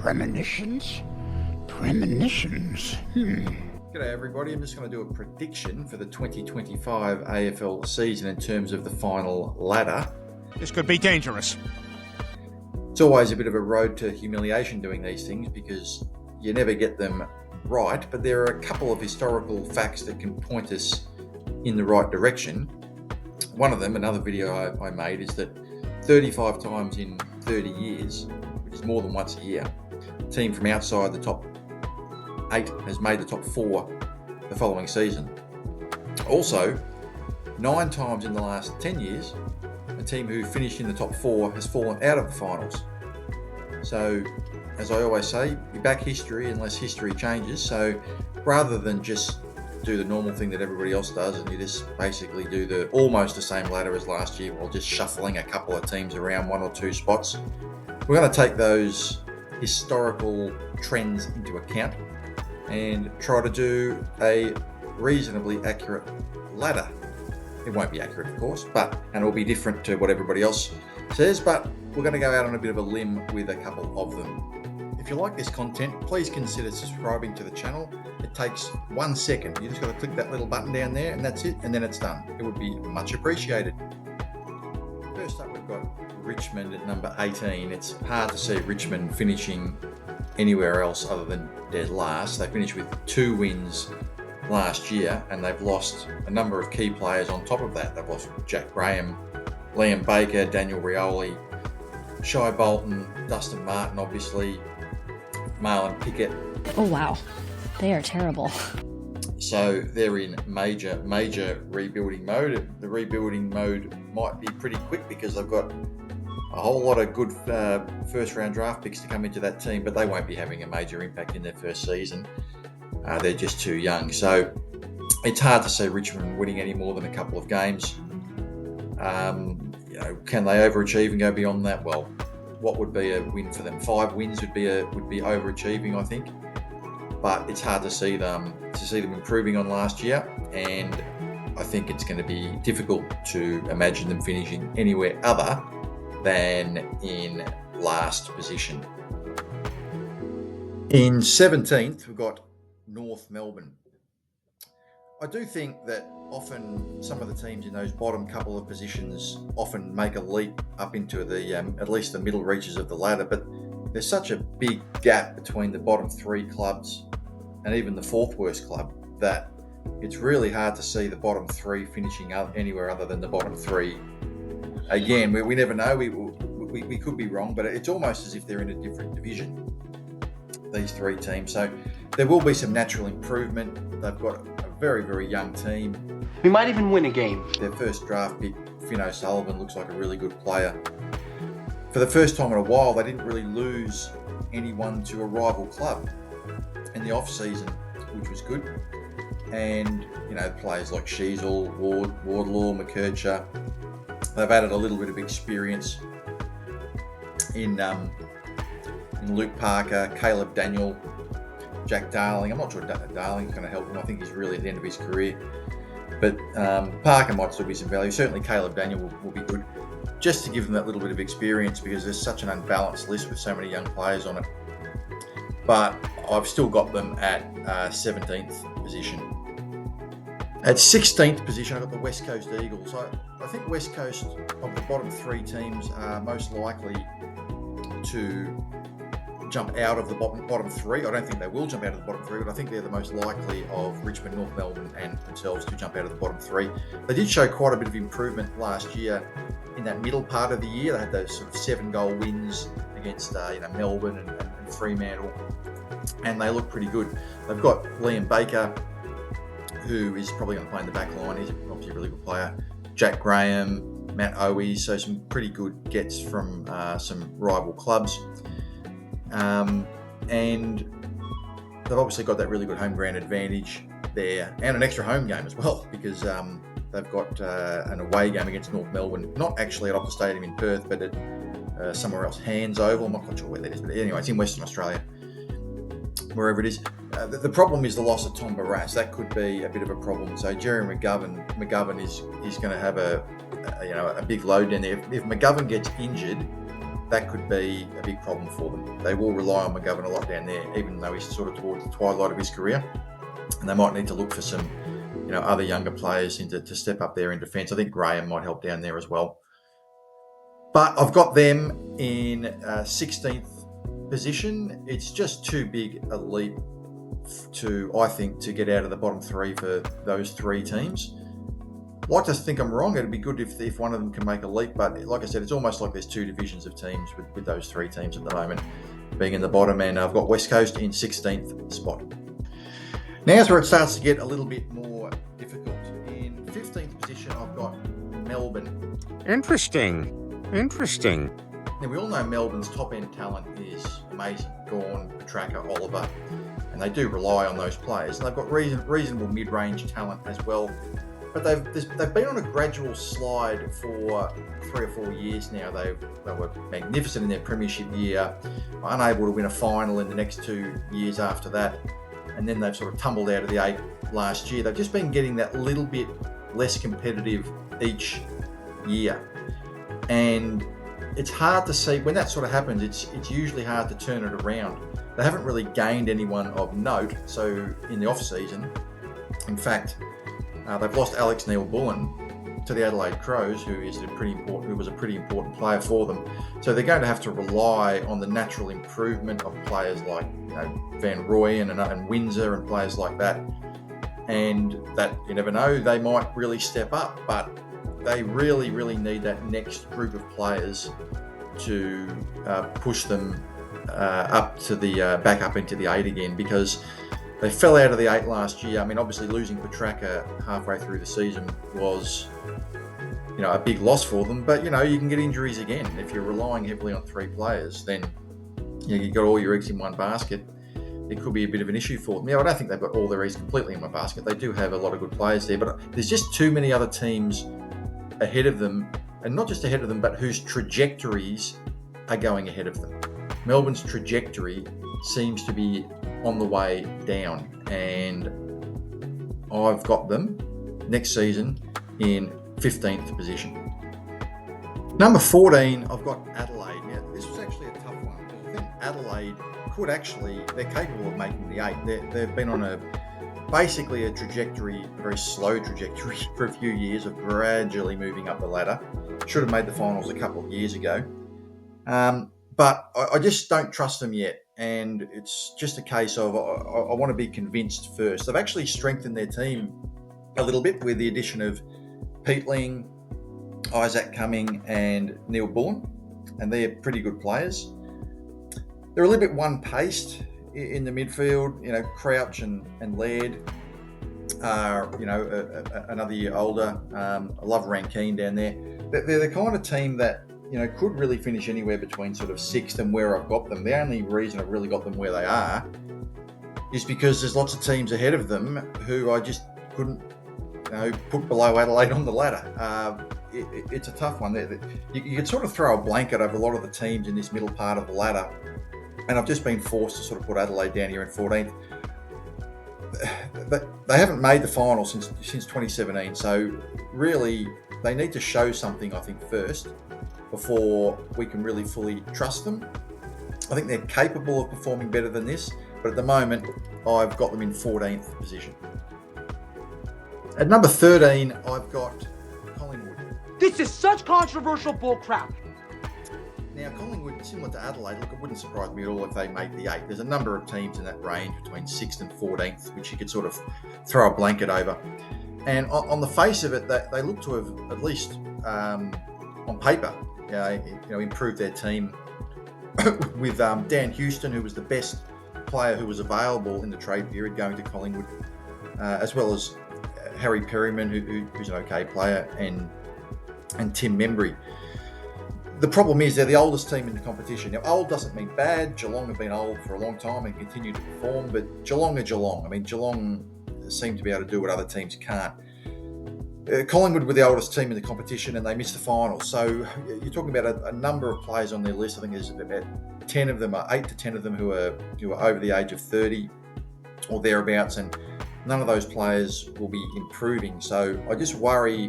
Premonitions? Premonitions? G'day everybody, I'm just going to do a prediction for the 2025 AFL season in terms of the final ladder. This could be dangerous. It's always a bit of a road to humiliation doing these things because you never get them right, but there are a couple of historical facts that can point us in the right direction. One of them, another video I made, is that 35 times in 30 years, which is more than once a year, a team from outside the top 8 has made the top 4 the following season. Also, 9 times in the last 10 years, a team who finished in the top 4 has fallen out of the finals. So, as I always say, you back history unless history changes. So, rather than just do the normal thing that everybody else does and you just basically do the almost the same ladder as last year while just shuffling a couple of teams around 1 or 2 spots, we're going to take those historical trends into account and try to do a reasonably accurate ladder. It won't be accurate, of course, and it will be different to what everybody else says, but we're going to go out on a bit of a limb with a couple of them. If you like this content, please consider subscribing to the channel. It takes 1 second. You just got to click that little button down there and that's it, and then it's done. It would be much appreciated. First up, we've got Richmond at number 18. It's hard to see Richmond finishing anywhere else other than dead last. They finished with 2 wins last year and they've lost a number of key players on top of that. They've lost Jack Graham, Liam Baker, Daniel Rioli, Shai Bolton, Dustin Martin, obviously, Marlon Pickett. Oh wow, they are terrible. So they're in major rebuilding mode. The rebuilding mode might be pretty quick because they've got a whole lot of good first round draft picks to come into that team, but they won't be having a major impact in their first season. They're just too young. So it's hard to see Richmond winning any more than a couple of games. Can they overachieve and go beyond that? Well, what would be a win for them? 5 wins would be overachieving, I think. But it's hard to see them improving on last year, and I think it's going to be difficult to imagine them finishing anywhere other than in last position. In 17th, we've got North Melbourne. I do think that often some of the teams in those bottom couple of positions often make a leap up into the at least the middle reaches of the ladder, but there's such a big gap between the bottom 3 clubs and even the 4th worst club that it's really hard to see the bottom 3 finishing anywhere other than the bottom 3. Again, we never know. We could be wrong, but it's almost as if they're in a different division, these 3 teams. So there will be some natural improvement. They've got a very, very young team. We might even win a game. Their first draft pick, Finn O'Sullivan, looks like a really good player. For the first time in a while, they didn't really lose anyone to a rival club in the off-season, which was good. And, players like Sheasel, Wardlaw, McKercher, they've added a little bit of experience in Luke Parker, Caleb Daniel, Jack Darling. I'm not sure Darling's going to help him. I think he's really at the end of his career. But Parker might still be some value. Certainly Caleb Daniel will be good, just to give them that little bit of experience because there's such an unbalanced list with so many young players on it. But I've still got them at 17th position. At 16th position, I've got the West Coast Eagles. I think West Coast, of the bottom 3 teams, are most likely to jump out of the bottom 3. I don't think they will jump out of the bottom 3, but I think they're the most likely of Richmond, North Melbourne and themselves to jump out of the bottom 3. They did show quite a bit of improvement last year in that middle part of the year. They had those sort of 7-goal wins against Melbourne and Fremantle, and they look pretty good. They've got Liam Baker, who is probably going to play in the back line. He's obviously a really good player. Jack Graham, Matt Owie, so some pretty good gets from some rival clubs. And they've obviously got that really good home ground advantage there and an extra home game as well because they've got an away game against North Melbourne, not actually at Optus Stadium in Perth, but at somewhere else, Hands Oval. I'm not quite sure where that is, but anyway, it's in Western Australia, wherever it is. The problem is the loss of Tom Barrass. That could be a bit of a problem. So Jerry McGovern is going to have a big load down there. If McGovern gets injured, that could be a big problem for them. They will rely on McGovern a lot down there, even though he's sort of towards the twilight of his career. And they might need to look for some, other younger players to step up there in defence. I think Graham might help down there as well. But I've got them in 16th position. It's just too big a leap to get out of the bottom three for those three teams. I'd like to think I'm wrong. It'd be good if one of them can make a leap, but like I said, it's almost like there's two divisions of teams with those three teams at the moment being in the bottom, and I've got West Coast in 16th spot. Now's where it starts to get a little bit more difficult. In 15th position, I've got Melbourne. Interesting. Now, we all know Melbourne's top-end talent is amazing. Gawn, Petrarca, Oliver, and they do rely on those players. And they've got reasonable mid-range talent as well. But they've been on a gradual slide for 3 or 4 years now. They were magnificent in their premiership year, unable to win a final in the next 2 years after that. And then they've sort of tumbled out of the 8 last year. They've just been getting that little bit less competitive each year. And it's hard to see, when that sort of happens, it's usually hard to turn it around. They haven't really gained anyone of note. So in the off-season, in fact, they've lost Alex Neil-Bullen to the Adelaide Crows, who was a pretty important player for them. So they're going to have to rely on the natural improvement of players like Van Rooyen and Windsor and players like that. And that, you never know, they might really step up, but they really, really need that next group of players to push them up to the back up into the 8 again, because they fell out of the 8 last year. I mean, obviously losing Petrarca halfway through the season was, a big loss for them. But, you can get injuries again. If you're relying heavily on 3 players, then you've got all your eggs in one basket. It could be a bit of an issue for them. I don't think they've got all their eggs completely in one basket. They do have a lot of good players there, but there's just too many other teams ahead of them, and not just ahead of them, but whose trajectories are going ahead of them. Melbourne's trajectory seems to be on the way down, and I've got them next season in 15th position. Number 14, I've got Adelaide. Now, this was actually a tough one. I think Adelaide they're capable of making the 8. They've been on basically a very slow trajectory for a few years of gradually moving up the ladder. Should have made the finals a couple of years ago. But I just don't trust them yet. And it's just a case of I want to be convinced first. They've actually strengthened their team a little bit with the addition of Peatling, Isaac Cumming and Neil Bullen. And they're pretty good players. They're a little bit one-paced in the midfield. Crouch and Laird are, another year older. I love Rankine down there. They're the kind of team that, could really finish anywhere between sort of 6th and where I've got them. The only reason I've really got them where they are is because there's lots of teams ahead of them who I just couldn't put below Adelaide on the ladder. It's a tough one. You could sort of throw a blanket over a lot of the teams in this middle part of the ladder, and I've just been forced to sort of put Adelaide down here in 14th. They haven't made the final since 2017, so really they need to show something, I think, first before we can really fully trust them. I think they're capable of performing better than this, but at the moment I've got them in 14th position. At number 13, I've got Collingwood. This is such controversial bullcrap. Now, Collingwood, similar to Adelaide, look, it wouldn't surprise me at all if they made the 8. There's a number of teams in that range between 6th and 14th, which you could sort of throw a blanket over. And on the face of it, they look to have, at least on paper, improved their team with Dan Houston, who was the best player who was available in the trade period, going to Collingwood, as well as Harry Perryman, who's an okay player, and Tim Membry. The problem is they're the oldest team in the competition. Now, old doesn't mean bad. Geelong have been old for a long time and continue to perform, but Geelong are Geelong. I mean, Geelong seem to be able to do what other teams can't. Collingwood were the oldest team in the competition and they missed the final. So you're talking about a number of players on their list. I think there's about 10 of them, 8 to 10 of them who are over the age of 30 or thereabouts, and none of those players will be improving. So I just worry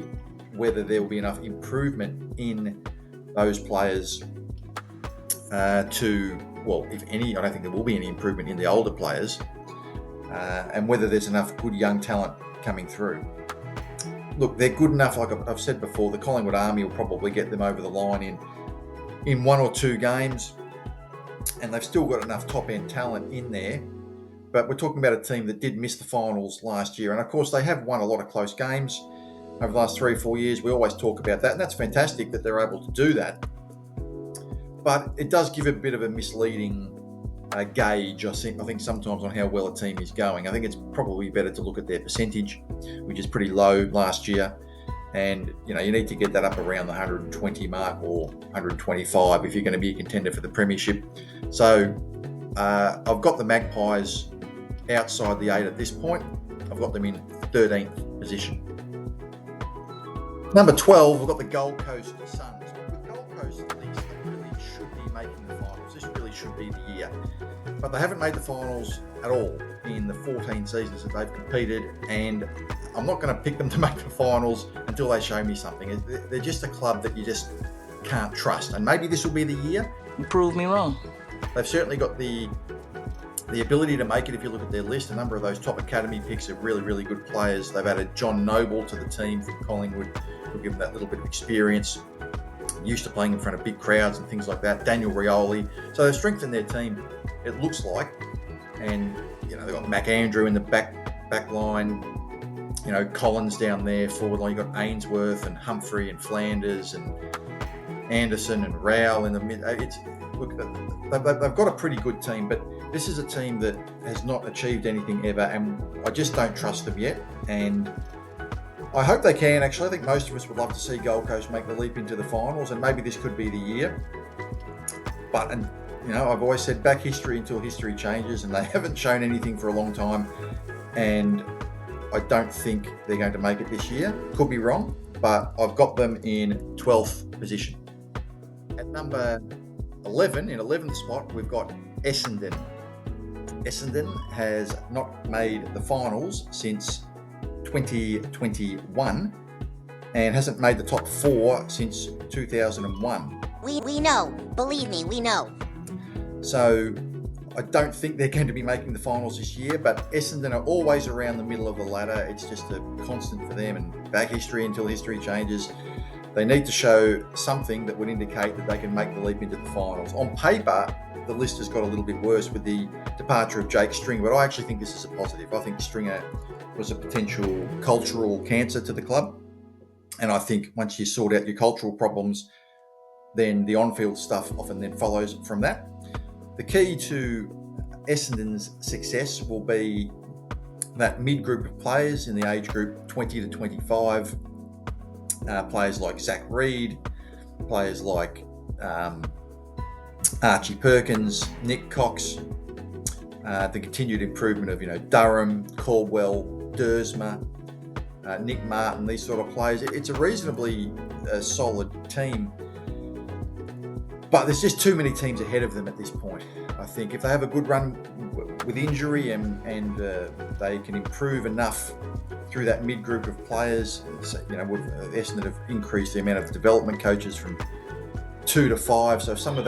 whether there will be enough improvement in those players if any, I don't think there will be any improvement in the older players, and whether there's enough good young talent coming through. Look, they're good enough, like I've said before, the Collingwood Army will probably get them over the line in 1 or 2 games, and they've still got enough top-end talent in there. But we're talking about a team that did miss the finals last year, and of course they have won a lot of close games over the last 3 or 4 years. We always talk about that, and that's fantastic that they're able to do that. But it does give a bit of a misleading gauge, I think sometimes, on how well a team is going. I think it's probably better to look at their percentage, which is pretty low last year. And, you need to get that up around the 120 mark or 125 if you're going to be a contender for the premiership. So I've got the Magpies outside the 8 at this point. I've got them in 13th position. Number 12, we've got the Gold Coast Suns. With Gold Coast, they really should be making the finals. This really should be the year. But they haven't made the finals at all in the 14 seasons that they've competed, and I'm not going to pick them to make the finals until they show me something. They're just a club that you just can't trust, and maybe this will be the year. You prove me wrong. They've certainly got the ability to make it. If you look at their list, a number of those top academy picks are really, really good players. They've added John Noble to the team from Collingwood, who'll give them that little bit of experience, used to playing in front of big crowds and things like that. Daniel Rioli. So they've strengthened their team, it looks like. And, they've got Mac Andrew in the back line, Collins down there, forward line. You've got Ainsworth and Humphrey and Flanders and Anderson and Rowell in the mid. They've got a pretty good team, but this is a team that has not achieved anything ever, and I just don't trust them yet. And I hope they can. Actually, I think most of us would love to see Gold Coast make the leap into the finals, and maybe this could be the year. But, I've always said back history until history changes, and they haven't shown anything for a long time. And I don't think they're going to make it this year. Could be wrong, but I've got them in 12th position. At number 11, in 11th spot, we've got Essendon. Essendon has not made the finals since 2021 and hasn't made the top 4 since 2001. We know. Believe me, we know. So I don't think they're going to be making the finals this year, but Essendon are always around the middle of the ladder. It's just a constant for them, and back history until history changes. They need to show something that would indicate that they can make the leap into the finals. On paper, the list has got a little bit worse with the departure of Jake Stringer, but I actually think this is a positive. I think Stringer was a potential cultural cancer to the club, and I think once you sort out your cultural problems, then the on-field stuff often then follows from that. The key to Essendon's success will be that mid-group of players in the age group 20 to 25, players like Zach Reed, players like Archie Perkins, Nick Cox, the continued improvement of Durham, Caldwell, Dersma, Nick Martin, these sort of players. It's a reasonably solid team, but there's just too many teams ahead of them at this point. I think if they have a good run with injury and they can improve enough through that mid-group of players, Essendon have increased the amount of development coaches from 2 to 5. So if some of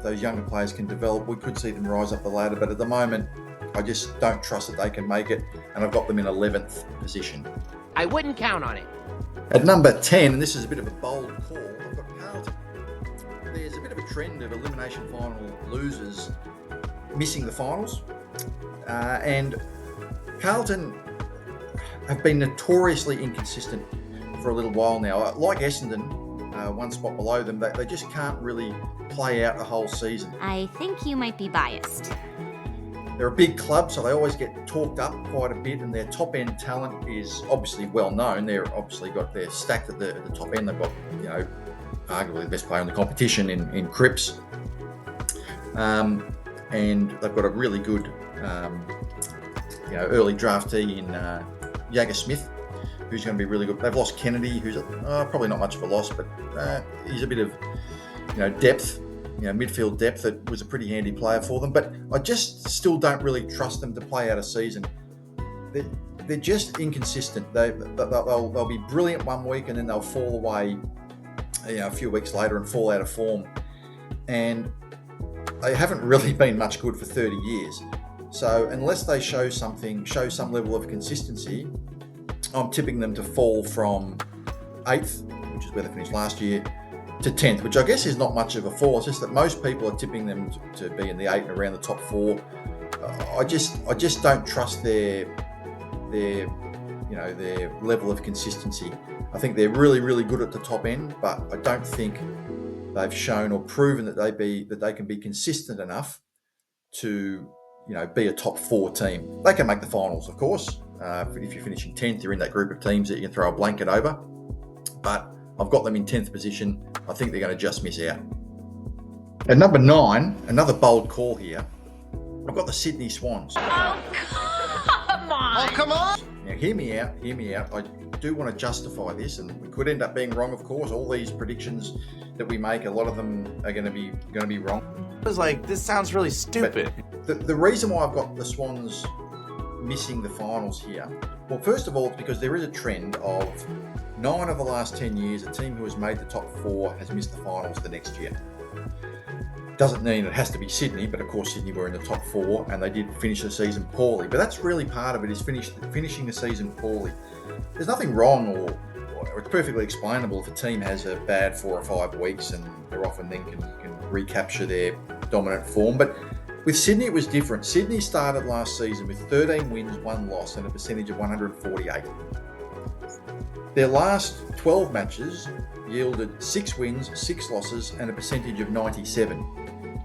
those younger players can develop, we could see them rise up the ladder. But at the moment, I just don't trust that they can make it, and I've got them in 11th position. I wouldn't count on it. At number 10, and this is a bit of a bold call, I've got Carlton. There's a bit of a trend of elimination final losers missing the finals, and Carlton have been notoriously inconsistent for a little while now. Like Essendon, one spot below them, they just can't really play out a whole season. I think you might be biased. They're a big club, so they always get talked up quite a bit, and their top-end talent is obviously well known. They're stacked at the top end. They've got, arguably the best player in the competition in Cripps. And they've got a really good, early draftee in Jagger Smith, who's going to be really good. They've lost Kennedy, who's probably not much of a loss, but he's a bit of, depth, midfield depth that was a pretty handy player for them. But I just still don't really trust them to play out a season. They're just inconsistent. They'll be brilliant one week and then they'll fall away, a few weeks later and fall out of form. And they haven't really been much good for 30 years. So unless they show some level of consistency, I'm tipping them to fall from 8th, which is where they finished last year, to 10th, which I guess is not much of a fall. It's just that most people are tipping them to be in the 8 and around the top 4. I just don't trust their level of consistency. I think they're really, really good at the top end, but I don't think they've shown or proven that they can be consistent enough to be a top 4 team. They can make the finals, of course. If you're finishing 10th, you're in that group of teams that you can throw a blanket over. But I've got them in 10th position. I think they're going to just miss out. At number 9, another bold call here. I've got the Sydney Swans. Oh, come on! Oh, come on! Now, hear me out. I do want to justify this, and we could end up being wrong, of course. All these predictions that we make, a lot of them are going to be wrong. I was like, this sounds really stupid. But the reason why I've got the Swans missing the finals here, well, first of all, it's because there is a trend of 9 of the last 10 years, a team who has made the top 4 has missed the finals the next year. Doesn't mean it has to be Sydney, but of course Sydney were in the top 4 and they did finish the season poorly. But that's really part of it, is finishing the season poorly. There's nothing wrong or it's perfectly explainable if a team has a bad 4 or 5 weeks and they're often then can recapture their dominant form. But with Sydney, it was different. Sydney started last season with 13 wins, 1 loss and a percentage of 148. Their last 12 matches yielded 6 wins, 6 losses and a percentage of 97.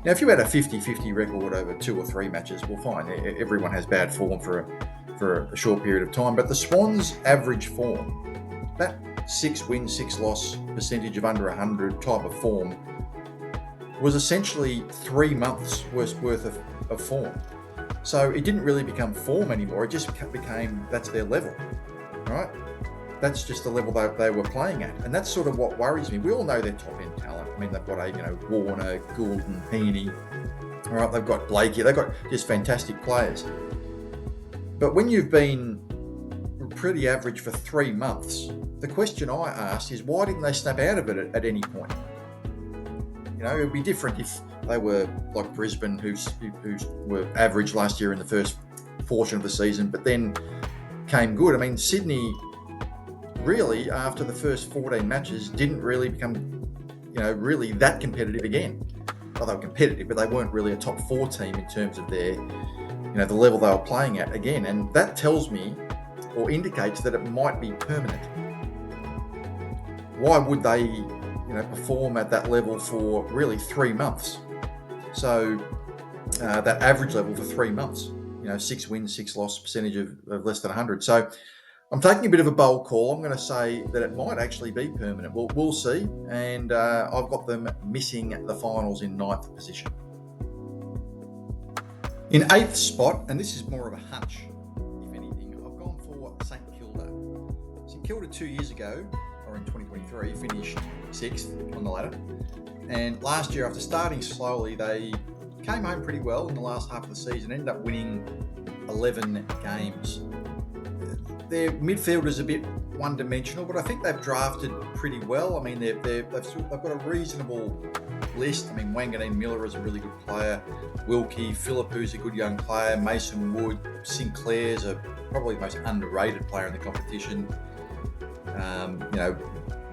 Now, if you had a 50-50 record over 2 or 3 matches, well, fine. Everyone has bad form for a short period of time. But the Swans' average form, that 6 win, 6 loss percentage of under 100 type of form, was essentially 3 months worth of form. So it didn't really become form anymore. It just became, that's their level, right? That's just the level they were playing at. And that's sort of what worries me. We all know they're top end talent. I mean, they've got Warner, Goulden, Heaney. All right, they've got Blakey. They've got just fantastic players. But when you've been pretty average for 3 months, the question I ask is, why didn't they snap out of it at any point? It would be different if they were like Brisbane, who were average last year in the first portion of the season, but then came good. I mean, Sydney, really, after the first 14 matches, didn't really become, really that competitive again. Well, they were competitive, but they weren't really a top 4 team in terms of their, the level they were playing at again. And that tells me, or indicates, that it might be permanent. Why would they, perform at that level for really 3 months? So that average level for 3 months, 6 wins, 6 loss percentage of less than 100. So I'm taking a bit of a bold call. I'm going to say that it might actually be permanent. We'll see. And I've got them missing the finals in 9th position. In 8th spot, and this is more of a hunch, if anything, I've gone for St. Kilda. St. Kilda 2 years ago, or in 2023, finished 6th on the ladder. And last year, after starting slowly, they came home pretty well in the last half of the season, ended up winning 11 games. Their midfield is a bit one-dimensional, but I think they've drafted pretty well. I mean, they've got a reasonable list. I mean, Wanganeen Miller is a really good player. Wilkie, Philippu's a good young player. Mason Wood, Sinclair's probably the most underrated player in the competition.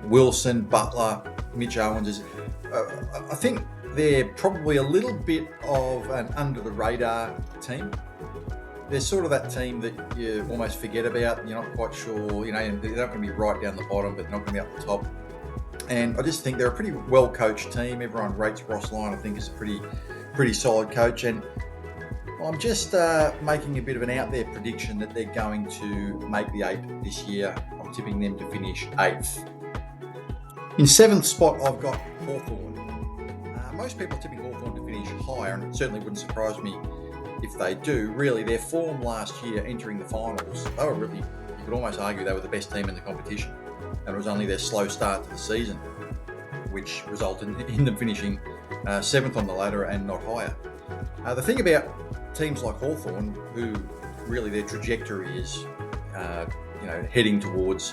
Wilson, Butler, Mitch Owens is. I think they're probably a little bit of an under-the-radar team. They're sort of that team that you almost forget about. You're not quite sure, they're not going to be right down the bottom, but they're not going to be up the top. And I just think they're a pretty well-coached team. Everyone rates Ross Lyon, I think, is a pretty solid coach. And I'm just making a bit of an out-there prediction that they're going to make the 8 this year. I'm tipping them to finish 8th. In 7th spot, I've got Hawthorn. Most people are tipping Hawthorn to finish higher, and it certainly wouldn't surprise me if they do. Really, their form last year entering the finals, they were really, you could almost argue they were the best team in the competition. And it was only their slow start to the season which resulted in them finishing 7th on the ladder and not higher. The thing about teams like Hawthorn, who really their trajectory is heading towards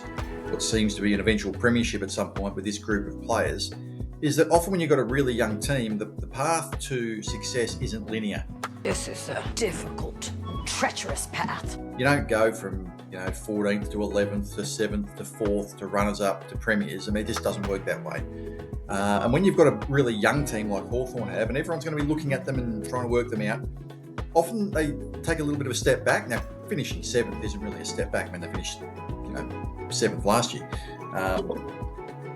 what seems to be an eventual premiership at some point with this group of players, is that often when you've got a really young team, the path to success isn't linear. This is a difficult, treacherous path. You don't go from 14th to 11th to 7th to 4th to runners-up to premiers. I mean, it just doesn't work that way. And when you've got a really young team like Hawthorn have, and everyone's going to be looking at them and trying to work them out, often they take a little bit of a step back. Now, finishing 7th isn't really a step back. I mean, they finished 7th last year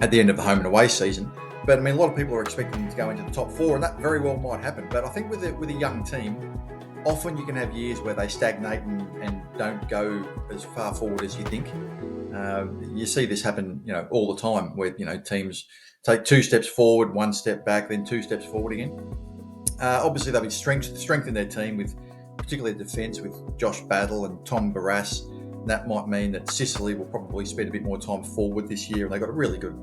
at the end of the home and away season. But I mean, a lot of people are expecting them to go into the top 4, and that very well might happen. But I think with a young team, often you can have years where they stagnate and don't go as far forward as you think. You see this happen, all the time, where teams take 2 steps forward, 1 step back, then 2 steps forward again. Obviously, they'll be strengthen their team with, particularly defence, with Josh Battle and Tom Barrass. That might mean that Sicily will probably spend a bit more time forward this year, and they've got a really good,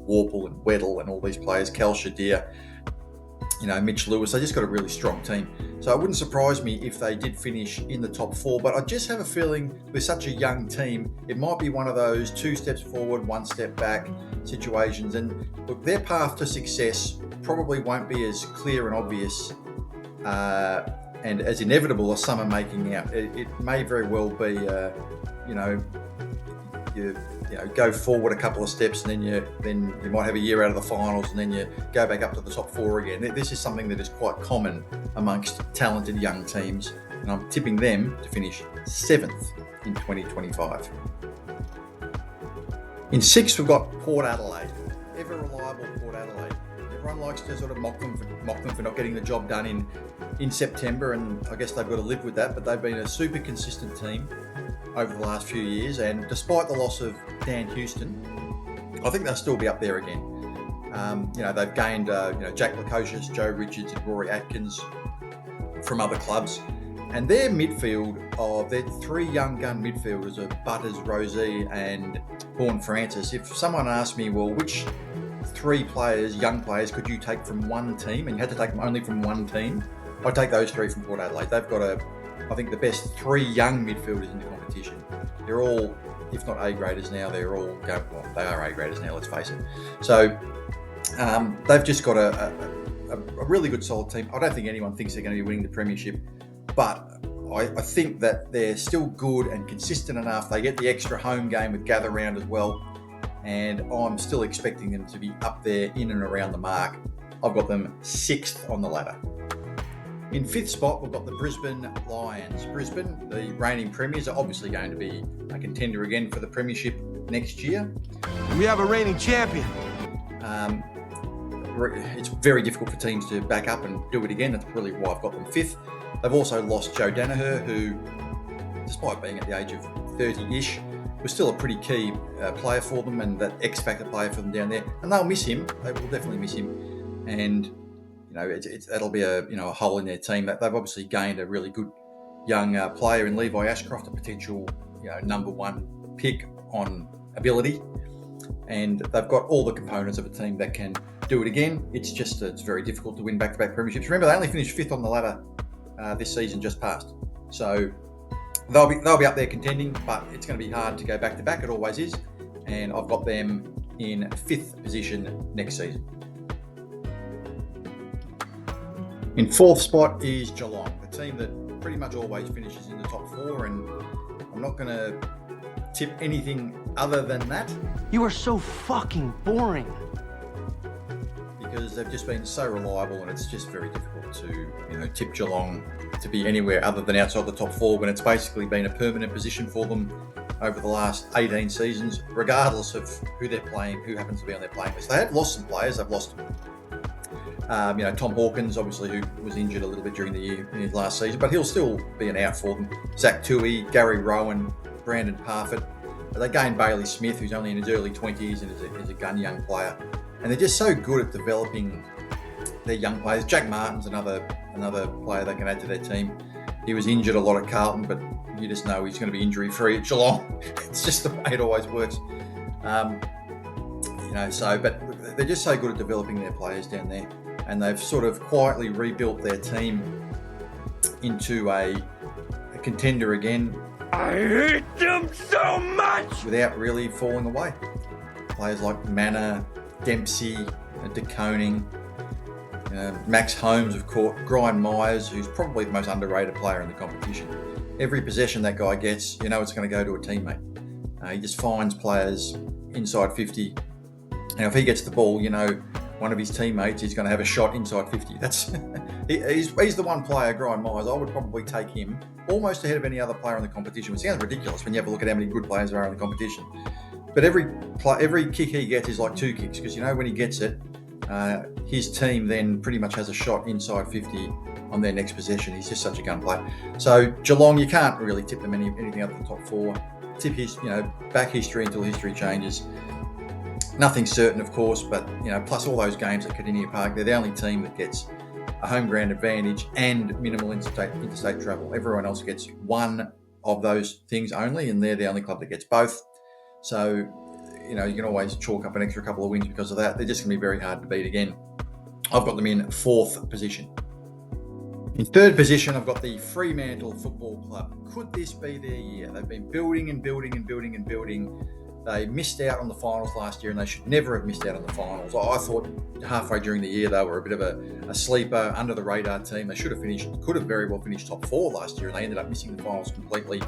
Warple and Weddle and all these players, Cal Shadir, Mitch Lewis. They just got a really strong team. So it wouldn't surprise me if they did finish in the top 4, but I just have a feeling with such a young team, it might be one of those 2 steps forward, 1 step back situations. And look, their path to success probably won't be as clear and obvious and as inevitable as some are making out. It may very well be, you go forward a couple of steps, and then you might have a year out of the finals, and then you go back up to the top 4 again. This is something that is quite common amongst talented young teams, and I'm tipping them to finish 7th in 2025. In 6th, we've got Port Adelaide. Ever reliable Port Adelaide. Everyone likes to sort of mock them for not getting the job done in September, and I guess they've got to live with that, but they've been a super consistent team over the last few years, and despite the loss of Dan Houston, I think they'll still be up there again. They've gained Jack Lukosius, Joe Richards and Rory Atkins from other clubs, and their midfield of their 3 young gun midfielders of Butters, Rosie and Horn Francis. If someone asked me, well, which 3 young players could you take from one team, and you had to take them only from one team, I'd take those 3 from Port Adelaide. They've got I think the best 3 young midfielders in the competition. They're all, if not A-graders now, they are A-graders now, let's face it. So they've just got a really good solid team. I don't think anyone thinks they're going to be winning the premiership, but I think that they're still good and consistent enough. They get the extra home game with Gather Round as well, and I'm still expecting them to be up there in and around the mark. I've got them 6th on the ladder. In 5th spot, we've got the Brisbane Lions. Brisbane, the reigning premiers, are obviously going to be a contender again for the premiership next year. We have a reigning champion. It's very difficult for teams to back up and do it again. That's really why I've got them 5th. They've also lost Joe Danaher, who, despite being at the age of 30-ish, was still a pretty key player for them, and that X-factor player for them down there. And they'll miss him. They will definitely miss him. And that'll be a hole in their team. That they've obviously gained a really good young player in Levi Ashcroft, a potential number 1 pick on ability, and they've got all the components of a team that can do it again. It's very difficult to win back-to-back premierships. Remember, they only finished 5th on the ladder this season just past, so they'll be up there contending, but it's going to be hard to go back-to-back. It always is, and I've got them in 5th position next season. In 4th spot is Geelong, the team that pretty much always finishes in the top 4, and I'm not going to tip anything other than that. You are so fucking boring. Because they've just been so reliable, and it's just very difficult to tip Geelong to be anywhere other than outside the top 4 when it's basically been a permanent position for them over the last 18 seasons, regardless of who they're playing, who happens to be on their playing list. They have lost some players. They've lost Tom Hawkins, obviously, who was injured a little bit during the year in his last season, but he'll still be an out for them. Zach Toohey, Gary Rowan, Brandon Parfitt. They gained Bailey Smith, who's only in his early 20s and is a gun young player. And they're just so good at developing their young players. Jack Martin's another player they can add to their team. He was injured a lot at Carlton, but you just know he's going to be injury-free at Geelong. It's just the way it always works. But they're just so good at developing their players down there. And they've sort of quietly rebuilt their team into a contender again. I hate them so much! Without really falling away. Players like Manor, Dempsey, De Koning, Max Holmes, of course, Brian Myers, who's probably the most underrated player in the competition. Every possession that guy gets, you know it's going to go to a teammate. He just finds players inside 50. Now, if he gets the ball, you know one of his teammates is going to have a shot inside 50. That's he's the one player, Brian Myers. I would probably take him almost ahead of any other player in the competition, which sounds ridiculous when you have a look at how many good players there are in the competition. But every kick he gets is like 2 kicks, because you know when he gets it, his team then pretty much has a shot inside 50 on their next possession. He's just such a gun player. So Geelong, you can't really tip them anything up the top 4. Tip back history until history changes. Nothing certain, of course, but plus all those games at Kardinia Park, they're the only team that gets a home ground advantage and minimal interstate travel. Everyone else gets one of those things only, and they're the only club that gets both. So, you can always chalk up an extra couple of wins because of that. They're just going to be very hard to beat again. I've got them in 4th position. In 3rd position, I've got the Fremantle Football Club. Could this be their year? They've been building and building and building and building. They missed out on the finals last year, and they should never have missed out on the finals. I thought halfway during the year they were a bit of a sleeper, under the radar team. They could have very well finished top 4 last year, and they ended up missing the finals completely.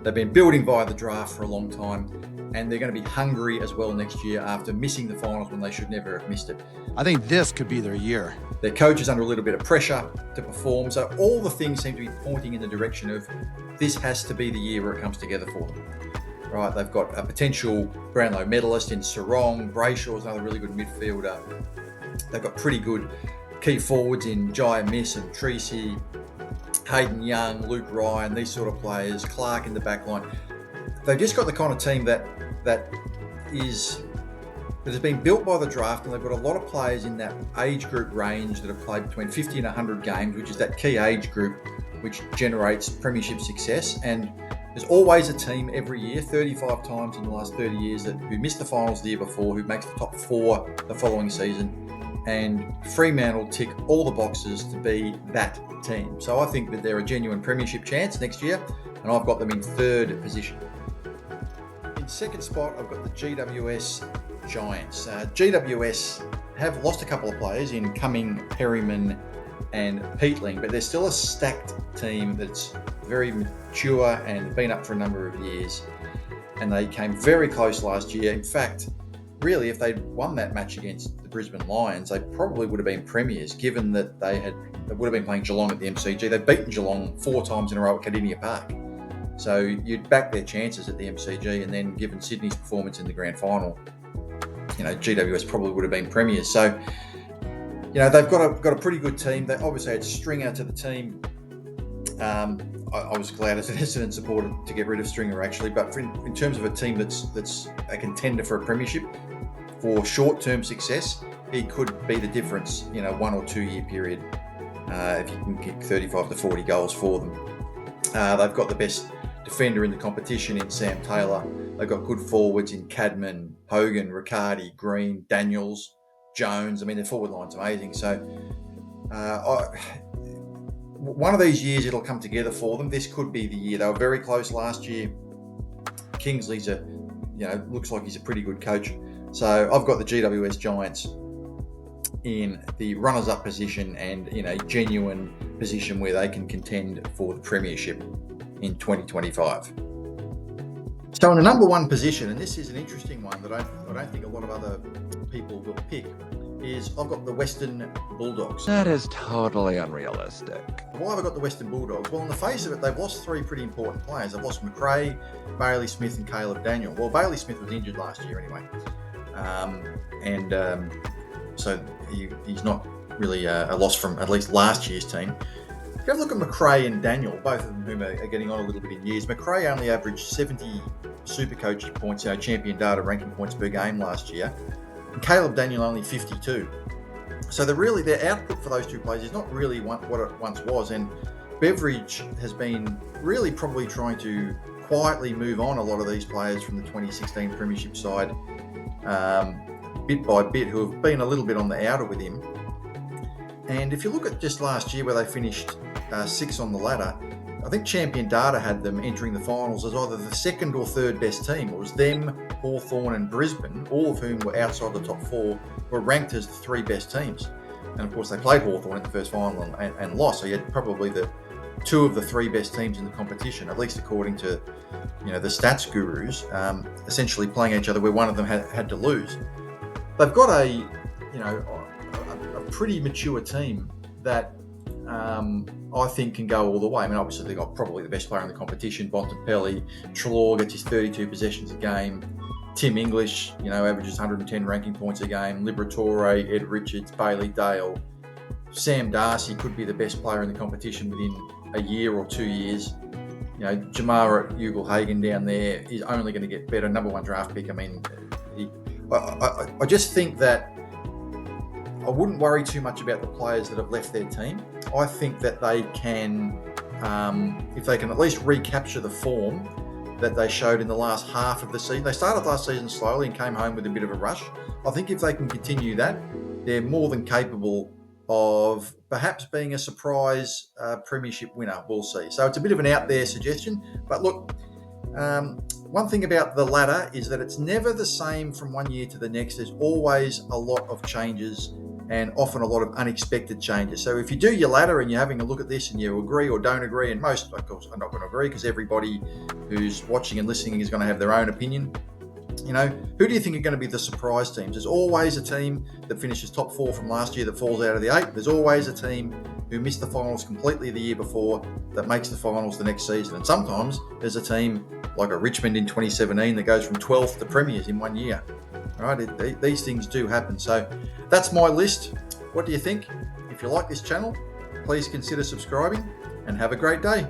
They've been building via the draft for a long time, and they're going to be hungry as well next year after missing the finals when they should never have missed it. I think this could be their year. Their coach is under a little bit of pressure to perform, so all the things seem to be pointing in the direction of this has to be the year where it comes together for them. Right, they've got a potential Brownlow medalist in Sarong. Brayshaw's another really good midfielder. They've got pretty good key forwards in Jaya Miss and Treacy, Hayden Young, Luke Ryan, these sort of players, Clark in the back line. They've just got the kind of team that has been built by the draft, and they've got a lot of players in that age group range that have played between 50 and 100 games, which is that key age group which generates premiership success. And there's always a team every year, 35 times in the last 30 years, who missed the finals the year before, who makes the top 4 the following season. And Fremantle tick all the boxes to be that team. So I think that they're a genuine premiership chance next year, and I've got them in 3rd position. In 2nd spot, I've got the GWS Giants. GWS have lost a couple of players in Cumming, Perryman and Peatling, but they're still a stacked team that's very mature and been up for a number of years. And they came very close last year. In fact, really, if they'd won that match against the Brisbane Lions, they probably would have been premiers, given that they would have been playing Geelong at the MCG. They've beaten Geelong 4 times in a row at Kardinia Park. So you'd back their chances at the MCG, and then given Sydney's performance in the grand final, GWS probably would have been premiers. So, they've got a pretty good team. They obviously had Stringer to the team. I was glad as an Essendon supporter to get rid of Stringer, actually. But in terms of a team that's a contender for a premiership, for short-term success, he could be the difference in a 1 or 2 year period if you can kick 35 to 40 goals for them. They've got the best defender in the competition in Sam Taylor. They've got good forwards in Cadman, Hogan, Riccardi, Green, Daniels, Jones. I mean, their forward line's amazing. So one of these years it'll come together for them. This could be the year. They were very close last year. Kingsley's looks like he's a pretty good coach. So I've got the GWS Giants in the runners-up position and in a genuine position where they can contend for the premiership in 2025. So in the number 1 position, and this is an interesting one that I don't think a lot of other people will pick, is I've got the Western Bulldogs. That is totally unrealistic. Why have I got the Western Bulldogs? Well, on the face of it, they've lost 3 pretty important players. They've lost McRae, Bailey Smith and Caleb Daniel. Well, Bailey Smith was injured last year anyway. So he's not really a loss from at least last year's team. If you have a look at McRae and Daniel, both of them whom are getting on a little bit in years. McRae only averaged 70 Supercoach points, champion data ranking points per game last year. And Caleb Daniel only 52. So their output for those 2 players is not really what it once was. And Beveridge has been really probably trying to quietly move on a lot of these players from the 2016 Premiership side, bit by bit, who have been a little bit on the outer with him. And if you look at just last year where they finished 6th on the ladder, I think Champion Data had them entering the finals as either the 2nd or 3rd best team. It was them, Hawthorn and Brisbane, all of whom were outside the top four, were ranked as the three best teams. And of course, they played Hawthorn in the first final and lost. So you had probably the two of the three best teams in the competition, at least according to the stats gurus, essentially playing each other where one of them had to lose. They've got a pretty mature team that I think can go all the way. I mean, obviously they've got probably the best player in the competition, Bontempelli. Treloar gets his 32 possessions a game. Tim English, averages 110 ranking points a game. Liberatore, Ed Richards, Bailey Dale. Sam Darcy could be the best player in the competition within a year or 2 years. Jamara Ugle-Hagan down there is only going to get better. Number one draft pick. I mean, I just think that I wouldn't worry too much about the players that have left their team. I think that they can, if they can at least recapture the form that they showed in the last half of the season. They started last season slowly and came home with a bit of a rush. I think if they can continue that, they're more than capable of perhaps being a surprise premiership winner. We'll see. So it's a bit of an out there suggestion. But look, one thing about the ladder is that it's never the same from one year to the next. There's always a lot of changes and often a lot of unexpected changes. So if you do your ladder and you're having a look at this and you agree or don't agree, and most, of course, are not going to agree because everybody who's watching and listening is going to have their own opinion. Who do you think are going to be the surprise teams? There's always a team that finishes top four from last year that falls out of the eight. There's always a team who missed the finals completely the year before that makes the finals the next season. And sometimes there's a team like a Richmond in 2017 that goes from 12th to premiers in 1 year. All right, these things do happen. So that's my list. What do you think? If you like this channel, please consider subscribing and have a great day.